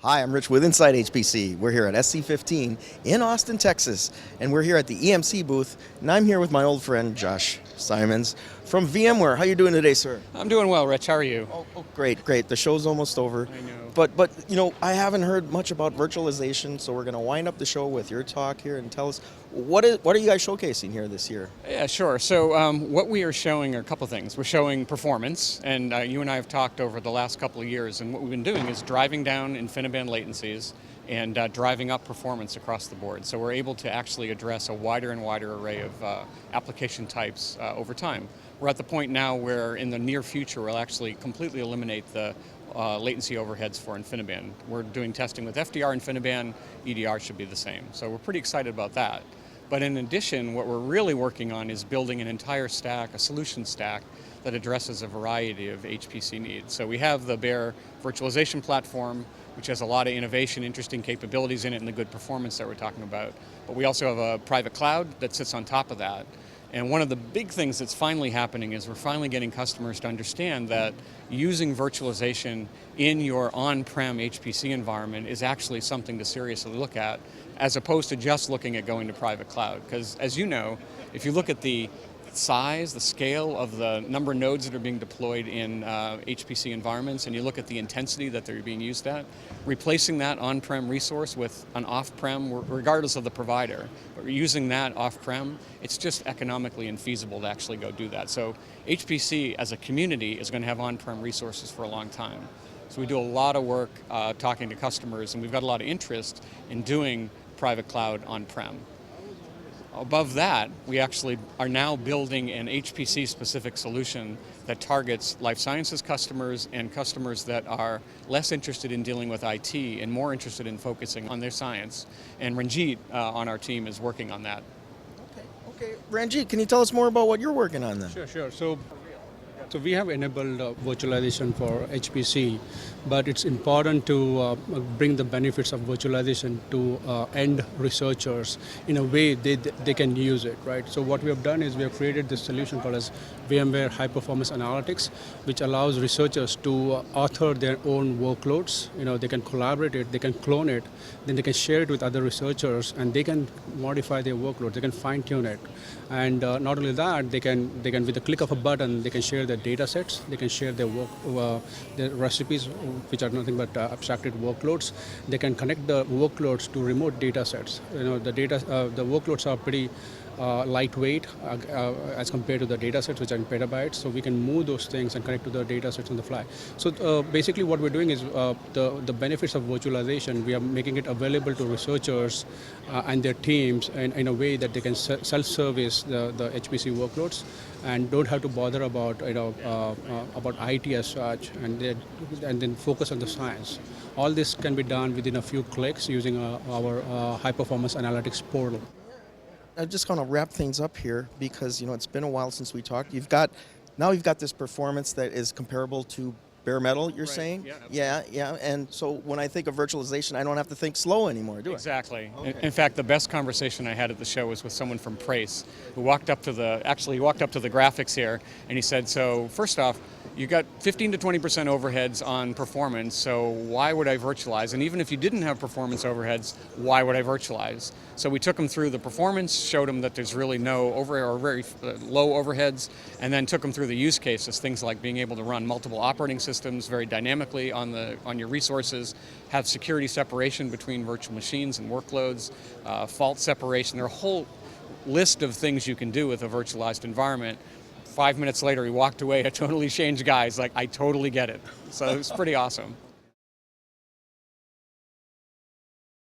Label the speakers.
Speaker 1: Hi, I'm Rich with InsideHPC. We're here at SC15 in Austin, Texas, and we're here at the EMC booth, and I'm here with my old friend Josh Simons from VMware. How you doing today, sir?
Speaker 2: I'm doing well, Rich. How are you?
Speaker 1: Oh, great. The show's almost over.
Speaker 2: I know.
Speaker 1: But you know, I haven't heard much about virtualization, so we're going to wind up the show with your talk here and tell us what are you guys showcasing here this year?
Speaker 2: Yeah, sure. So what we are showing are a couple things. We're showing performance, and you and I have talked over the last couple of years, and what we've been doing is driving down InfiniBand latencies and driving up performance across the board. So we're able to actually address a wider and wider array of application types over time. We're at the point now where in the near future we'll actually completely eliminate the latency overheads for InfiniBand. We're doing testing with FDR InfiniBand, EDR should be the same. So we're pretty excited about that. But in addition, what we're really working on is building an entire stack, a solution stack, that addresses a variety of HPC needs. So we have the bare virtualization platform, which has a lot of innovation, interesting capabilities in it, and the good performance that we're talking about. But we also have a private cloud that sits on top of that. And one of the big things that's finally happening is we're finally getting customers to understand that using virtualization in your on-prem HPC environment is actually something to seriously look at, as opposed to just looking at going to private cloud. Because as you know, if you look at the size, the scale of the number of nodes that are being deployed in HPC environments, and you look at the intensity that they're being used at, replacing that on-prem resource with an off-prem, regardless of the provider, but using that off-prem, it's just economically infeasible to actually go do that. So HPC as a community is going to have on-prem resources for a long time. So we do a lot of work talking to customers, and we've got a lot of interest in doing private cloud on-prem. Above that, we actually are now building an HPC-specific solution that targets life sciences customers and customers that are less interested in dealing with IT and more interested in focusing on their science. And Ranjit on our team is working on that.
Speaker 1: Okay. Ranjit, can you tell us more about what you're working on then?
Speaker 3: Sure. So we have enabled virtualization for HPC, but it's important to bring the benefits of virtualization to end researchers in a way they can use it, right? So what we have done is we have created this solution called as VMware High Performance Analytics, which allows researchers to author their own workloads. You know, they can collaborate it, they can clone it, then they can share it with other researchers, and they can modify their workload, they can fine tune it. And not only that, they can with the click of a button, they can share their data sets, they can share their their recipes, which are nothing but abstracted workloads. They can connect the workloads to remote data sets. You know, the workloads are pretty lightweight as compared to the data sets, which are in petabytes. So we can move those things and connect to the data sets on the fly. So basically what we're doing is the benefits of virtualization, we are making it available to researchers and their teams in a way that they can self-service the HPC workloads and don't have to bother about about IT as such, and then focus on the science. All this can be done within a few clicks using our high-performance analytics portal.
Speaker 1: I'm just going to wrap things up here because it's been a while since we talked. You've got this performance that is comparable to bare metal, you're saying?
Speaker 2: Yeah.
Speaker 1: Yeah. And so when I think of virtualization, I don't have to think slow anymore, do I?
Speaker 2: Exactly.
Speaker 1: Okay.
Speaker 2: In fact, the best conversation I had at the show was with someone from Prace who walked up to the graphics here, and he said, so first off, you got 15 to 20% overheads on performance, so why would I virtualize? And even if you didn't have performance overheads, why would I virtualize? So we took him through the performance, showed him that there's really no very low overheads, and then took him through the use cases, things like being able to run multiple operating systems very dynamically on your resources, have security separation between virtual machines and workloads, fault separation. There are a whole list of things you can do with a virtualized environment. 5 minutes later, he walked away a totally changed guy. He's like, I totally get it. So it's pretty awesome.